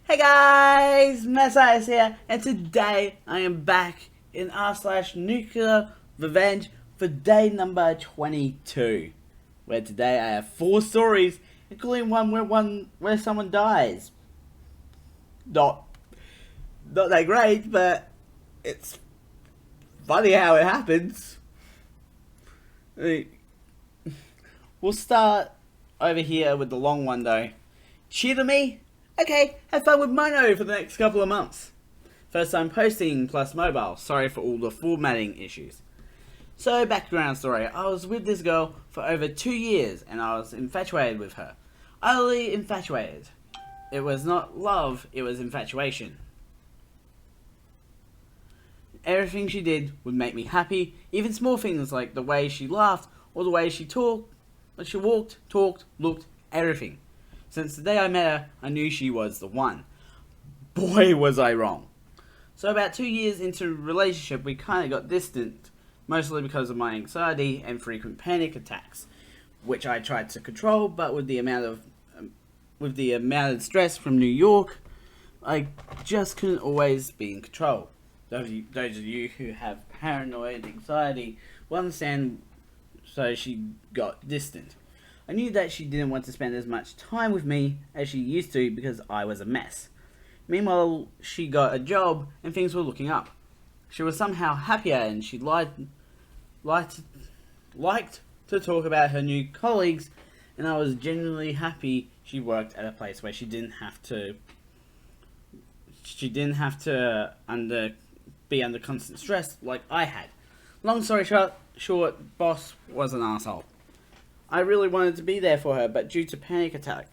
Hey guys, Messiah's here, and today I am back in r/NuclearRevenge for day number 22, where today I have 4 stories, including one where someone dies. Not that great, but it's funny how it happens. We'll start over here with the long one though. Cheer me? Okay, have fun with Mono for the next couple of months. First time posting plus mobile. Sorry for all the formatting issues. So, background story. I was with this girl for over 2 years and I was infatuated with her. Utterly infatuated. It was not love, it was infatuation. Everything she did would make me happy, even small things like the way she laughed or the way she talked, she walked, talked, looked, everything. Since the day I met her, I knew she was the one. Boy, was I wrong. So about 2 years into the relationship, we kind of got distant, mostly because of my anxiety and frequent panic attacks, which I tried to control, but with the amount of stress from New York, I just couldn't always be in control. Those of you who have paranoid anxiety will understand, so she got distant. I knew that she didn't want to spend as much time with me as she used to because I was a mess. Meanwhile, she got a job and things were looking up. She was somehow happier and she liked to talk about her new colleagues, and I was genuinely happy she worked at a place where she didn't have to be under constant stress like I had. Long story short, boss was an asshole. I really wanted to be there for her, but due to panic attacks,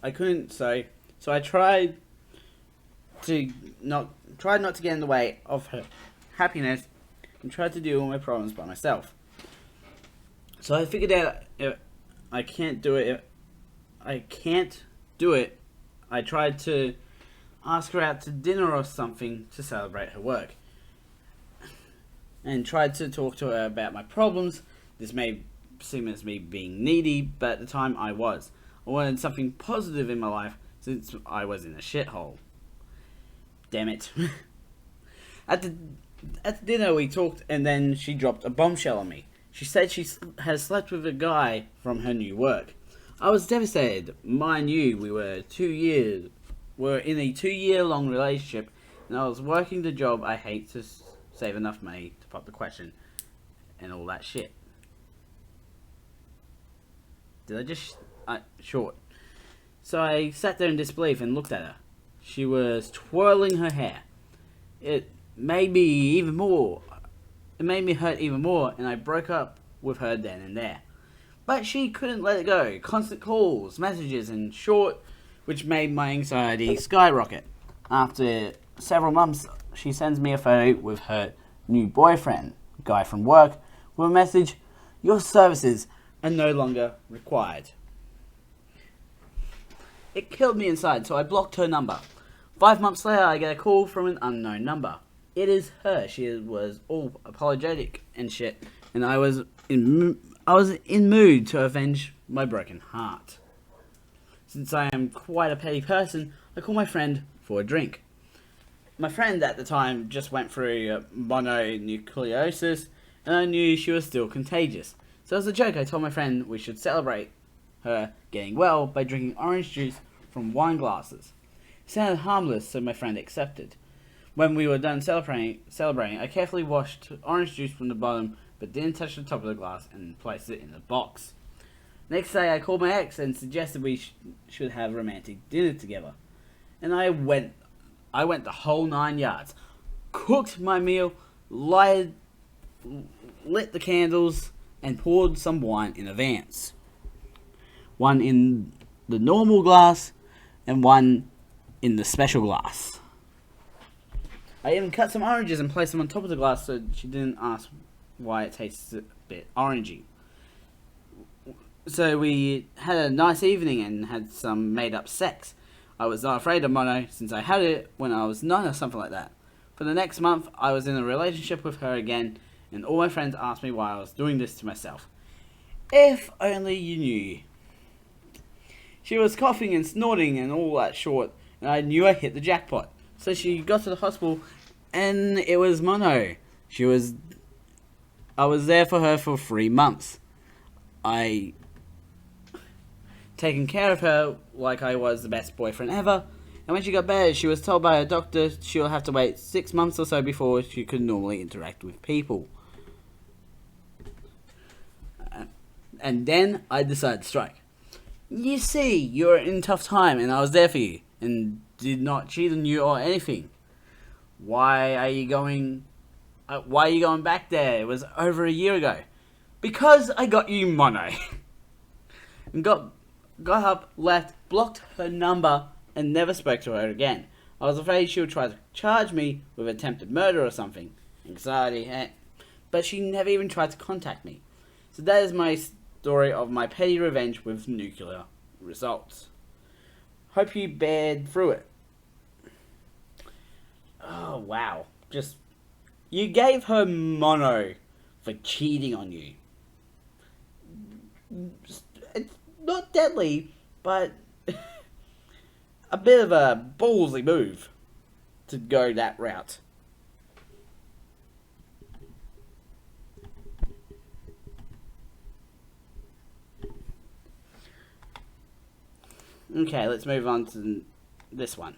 I couldn't. So I tried not to get in the way of her happiness and tried to deal with my problems by myself. So I figured out if I can't do it. I tried to ask her out to dinner or something to celebrate her work, and tried to talk to her about my problems. This may seem as me being needy, but at the time I was. I wanted something positive in my life since I was in a shithole. Damn it. At the dinner we talked, and then she dropped a bombshell on me. She said she had slept with a guy from her new work. I was devastated. Mind you, we were in a 2-year-long relationship, and I was working the job I hate to save enough money to pop the question and all that shit. Did I just... short. So I sat there in disbelief and looked at her. She was twirling her hair. It made me hurt even more, and I broke up with her then and there. But she couldn't let it go. Constant calls, messages, and short, which made my anxiety skyrocket. After several months, she sends me a photo with her new boyfriend, guy from work, with a message, "Your services are no longer required." It killed me inside, so I blocked her number. 5 months later, I get a call from an unknown number. It is her. She was all apologetic and shit, and I was in mood to avenge my broken heart. Since I am quite a petty person, I call my friend for a drink. My friend at the time just went through mononucleosis, and I knew she was still contagious. So as a joke, I told my friend we should celebrate her getting well by drinking orange juice from wine glasses. It sounded harmless, so my friend accepted. When we were done celebrating, I carefully washed orange juice from the bottom, but didn't touch the top of the glass and placed it in a box. Next day, I called my ex and suggested we should have romantic dinner together. And I went the whole 9 yards. Cooked my meal, lit the candles, and poured some wine in advance. One in the normal glass, and one in the special glass. I even cut some oranges and placed them on top of the glass so she didn't ask why it tastes a bit orangey. So we had a nice evening and had some made-up sex. I was not afraid of mono since I had it when I was 9 or something like that. For the next month, I was in a relationship with her again, and all my friends asked me why I was doing this to myself. If only you knew. She was coughing and snorting and all that short, and I knew I hit the jackpot. So she got to the hospital, and it was mono. I was there for her for 3 months. I taken care of her like I was the best boyfriend ever. And when she got better, she was told by her doctor she'll have to wait 6 months or so before she could normally interact with people. And then I decided to strike. You see, you're in a tough time, and I was there for you, and did not cheat on you or anything. Why are you going back there? It was over a year ago. Because I got you mono. And got up, left, blocked her number, and never spoke to her again. I was afraid she would try to charge me with attempted murder or something. Anxiety, but she never even tried to contact me. So that is my story of my petty revenge with nuclear results. Hope you bared through it. Oh, wow. You gave her mono for cheating on you. It's not deadly, but a bit of a ballsy move to go that route. Okay, let's move on to this one.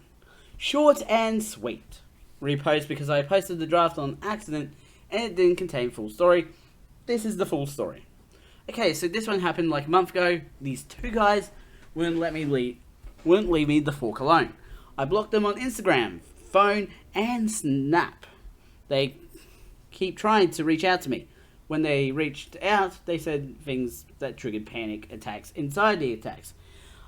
Short and sweet. Repost because I posted the draft on accident and it didn't contain full story. This is the full story. Okay, so this one happened like a month ago. These two guys wouldn't leave me the fork alone. I blocked them on Instagram, phone, and Snap. They keep trying to reach out to me. When they reached out, they said things that triggered panic attacks inside the attacks.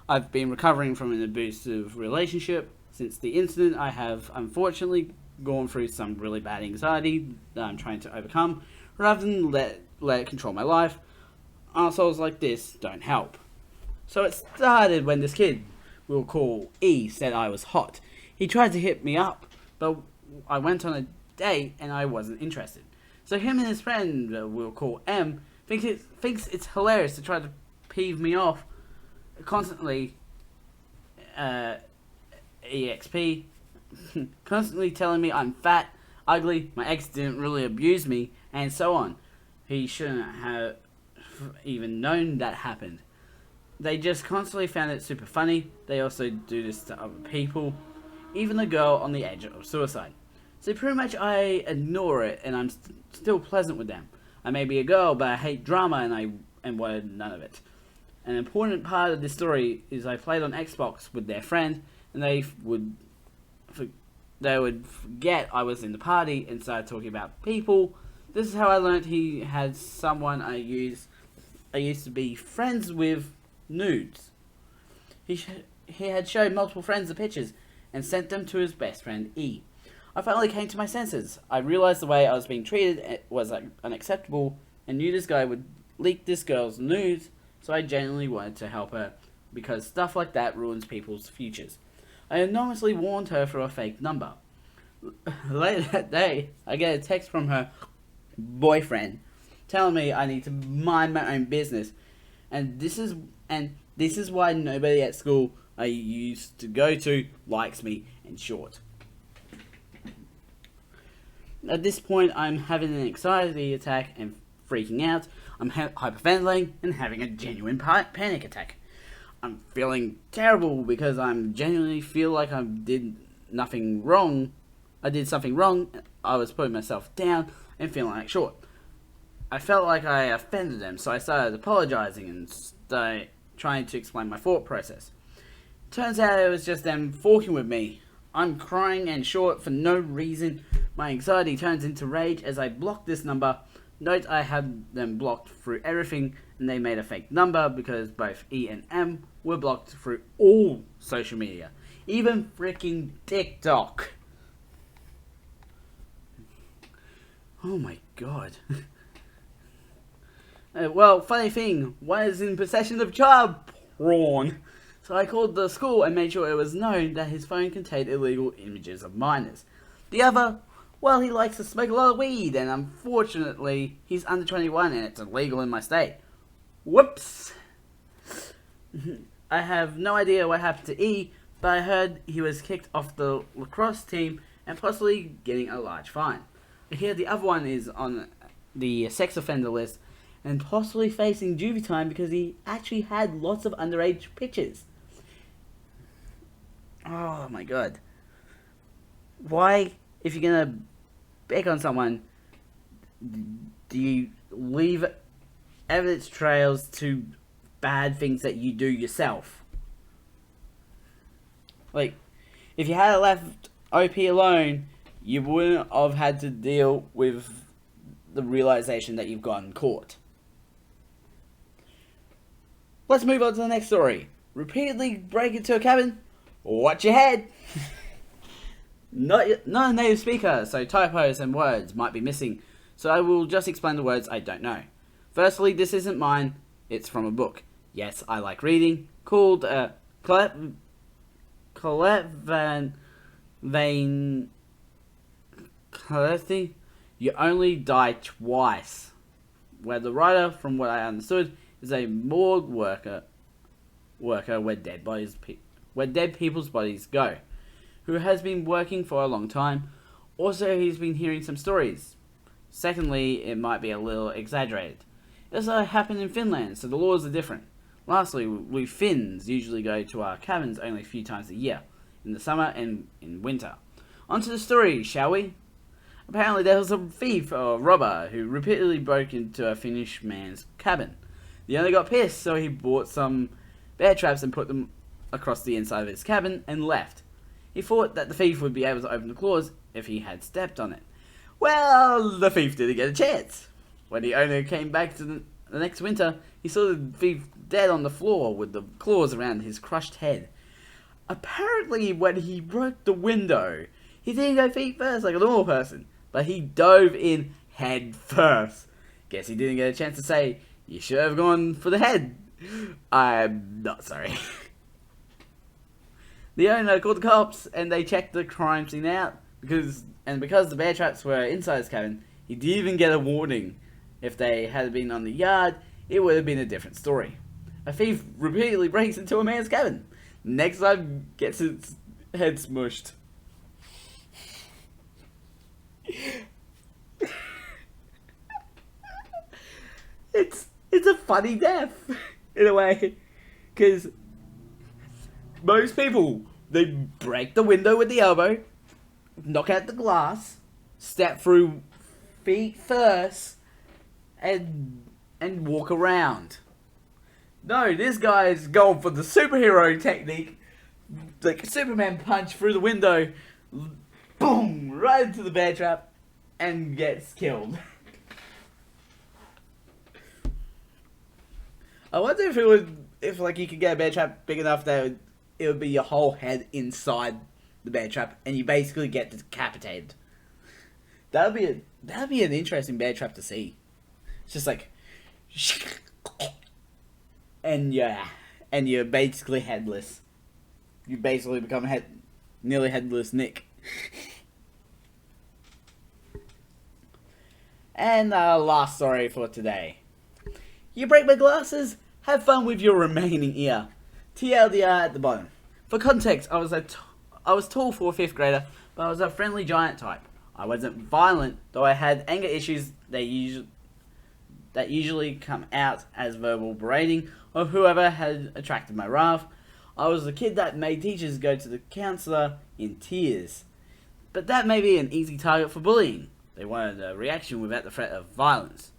I've been recovering from an abusive relationship. Since the incident, I have unfortunately gone through some really bad anxiety that I'm trying to overcome, rather than let it control my life. Assholes like this don't help. So it started when this kid we'll call E said I was hot. He tried to hit me up, but I went on a date and I wasn't interested. So him and his friend we'll call M thinks it's hilarious to try to peeve me off constantly. EXP constantly telling me I'm fat, ugly, my ex didn't really abuse me, and so on. He shouldn't have even known that happened. They just constantly found it super funny. They also do this to other people, even the girl on the edge of suicide. So pretty much I ignore it, and I'm still pleasant with them. I may be a girl, but I hate drama, and wanted none of it. An important part of this story is I played on Xbox with their friend, and they would forget I was in the party and started talking about people. This is how I learned he had someone I used to be friends with nudes. He had showed multiple friends the pictures and sent them to his best friend E. I finally came to my senses. I realized the way I was being treated was unacceptable and knew this guy would leak this girl's nudes, so I genuinely wanted to help her because stuff like that ruins people's futures. I anonymously warned her for a fake number. Later that day, I get a text from her boyfriend telling me I need to mind my own business, and this is why nobody at school I used to go to likes me. In short, at this point, I'm having an anxiety attack and freaking out. I'm hyperventilating and having a genuine panic attack. I'm feeling terrible because I genuinely feel like I did something wrong. I was putting myself down and feeling like short. I felt like I offended them, so I started apologizing and started trying to explain my thought process. Turns out it was just them forking with me. I'm crying and short for no reason. My anxiety turns into rage as I block this number. Note I had them blocked through everything, and they made a fake number because both E and M were blocked through all social media. Even freaking TikTok. Oh my god. Well, funny thing, one is in possession of child porn. So I called the school and made sure it was known that his phone contained illegal images of minors. The other, well, he likes to smoke a lot of weed, and unfortunately, he's under 21 and it's illegal in my state. Whoops! I have no idea what happened to E, but I heard he was kicked off the lacrosse team and possibly getting a large fine. I hear the other one is on the sex offender list and possibly facing juvie time because he actually had lots of underage pictures. Oh my god. Why, if you're gonna pick on someone, do you leave evidence trails to bad things that you do yourself? Like, if you had left OP alone, you wouldn't have had to deal with the realization that you've gotten caught. Let's move on to the next story. Repeatedly break into a cabin? Watch your head! Not a native speaker, so typos and words might be missing, so I will just explain the words I don't know. Firstly, this isn't mine, it's from a book. Yes, I like reading, called Colette Van Clethy, You Only Die Twice, where the writer, from what I understood, is a morgue worker where dead people's bodies go, who has been working for a long time. Also, he's been hearing some stories. Secondly, it might be a little exaggerated. It also happened in Finland, so the laws are different. Lastly, we Finns usually go to our cabins only a few times a year, in the summer and in winter. On to the story, shall we? Apparently there was a thief or robber who repeatedly broke into a Finnish man's cabin. The owner got pissed, so he bought some bear traps and put them across the inside of his cabin and left. He thought that the thief would be able to open the claws if he had stepped on it. Well, the thief didn't get a chance. When the owner came back to the next winter, he saw the thief dead on the floor with the claws around his crushed head. Apparently, when he broke the window, he didn't go feet first like a normal person, but he dove in head first. Guess he didn't get a chance to say, "You should have gone for the head." I'm not sorry. The owner called the cops and they checked the crime scene out because the bear traps were inside his cabin, he didn't even get a warning. If they had been on the yard, it would have been a different story. A thief repeatedly breaks into a man's cabin. Next time, gets its head smushed. It's a funny death, in a way, because most people, they break the window with the elbow, knock out the glass, step through feet first, and walk around. No, this guy's going for the superhero technique, like a Superman punch through the window, boom, right into the bear trap, and gets killed. I wonder if you could get a bear trap big enough that it would be your whole head inside the bear trap, and you basically get decapitated. That'd be an interesting bear trap to see. It's just like, and you're basically headless. You basically become nearly headless Nick. And last story for today. You break my glasses? Have fun with your remaining ear. TLDR at the bottom. For context, I was tall for a 5th grader, but I was a friendly giant type. I wasn't violent, though I had anger issues that usually come out as verbal berating of whoever had attracted my wrath. I was the kid that made teachers go to the counselor in tears. But that may be an easy target for bullying. They wanted a reaction without the threat of violence.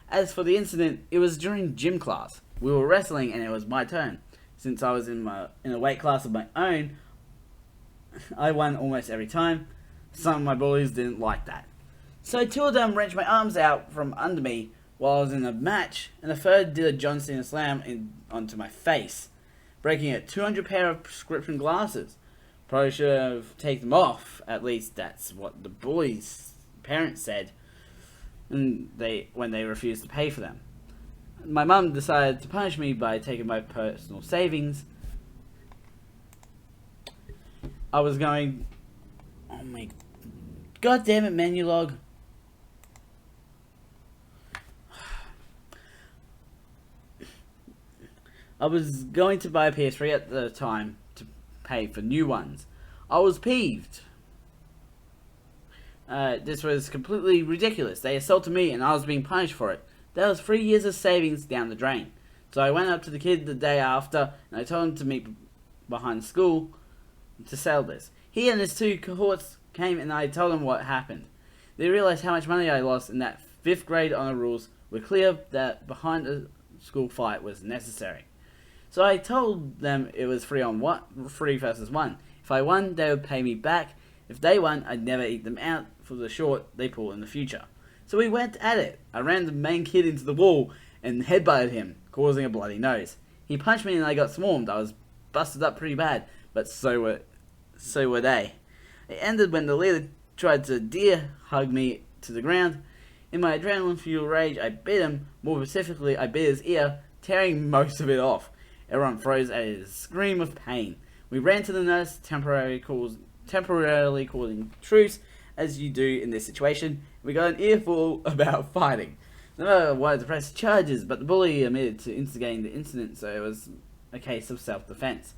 As for the incident, it was during gym class. We were wrestling and it was my turn. Since I was in a weight class of my own, I won almost every time. Some of my bullies didn't like that. So 2 of them wrenched my arms out from under me while I was in a match, and the third did a John Cena slam onto my face, breaking a 200 pair of prescription glasses. Probably should have taken them off, at least that's what the bully's parents said, and when they refused to pay for them. My mum decided to punish me by taking my personal savings. I was going... Oh my... God damn it, menu log. I was going to buy a PS3 at the time to pay for new ones. I was peeved. This was completely ridiculous. They assaulted me and I was being punished for it. That was 3 years of savings down the drain. So I went up to the kid the day after and I told him to meet behind school to settle this. He and his 2 cohorts came and I told them what happened. They realized how much money I lost and that 5th grade honor rules were clear that behind a school fight was necessary. So I told them it was 3 versus 1. If I won, they would pay me back. If they won, I'd never eat them out for the short they pull in the future. So we went at it. I ran the main kid into the wall and headbutted him, causing a bloody nose. He punched me and I got swarmed. I was busted up pretty bad, but so were they. It ended when the leader tried to deer hug me to the ground. In my adrenaline-fueled rage, I bit him. More specifically, I bit his ear, tearing most of it off. Everyone froze at his scream of pain. We ran to the nurse, temporarily causing truce, as you do in this situation. We got an earful about fighting. The mother wanted to press charges, but the bully admitted to instigating the incident, so it was a case of self-defense.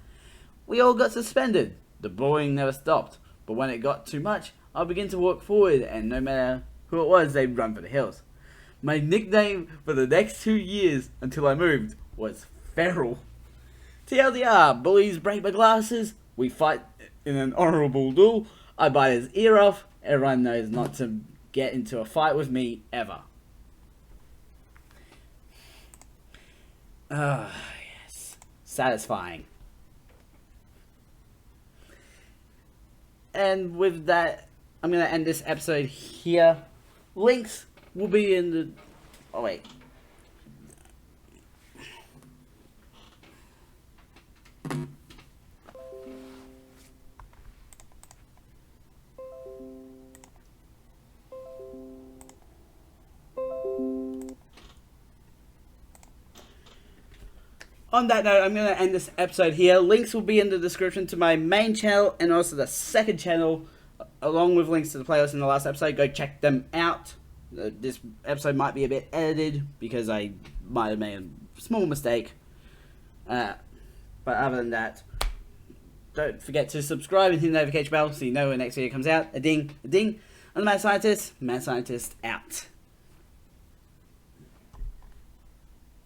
We all got suspended. The bullying never stopped, but when it got too much, I began to walk forward, and no matter who it was, they'd run for the hills. My nickname for the next 2 years, until I moved, was Feral. TLDR, bullies break my glasses, we fight in an honourable duel, I bite his ear off, everyone knows not to get into a fight with me, ever. Yes. Satisfying. And with that, I'm going to end this episode here. Links will be in the... Oh, wait. On that note, I'm going to end this episode here. Links will be in the description to my main channel and also the second channel, along with links to the playlist in the last episode. Go check them out. This episode might be a bit edited because I might have made a small mistake. But other than that, don't forget to subscribe and hit the notification bell so you know when the next video comes out. A ding, a ding. I'm the Mad Scientist. Mad Scientist out.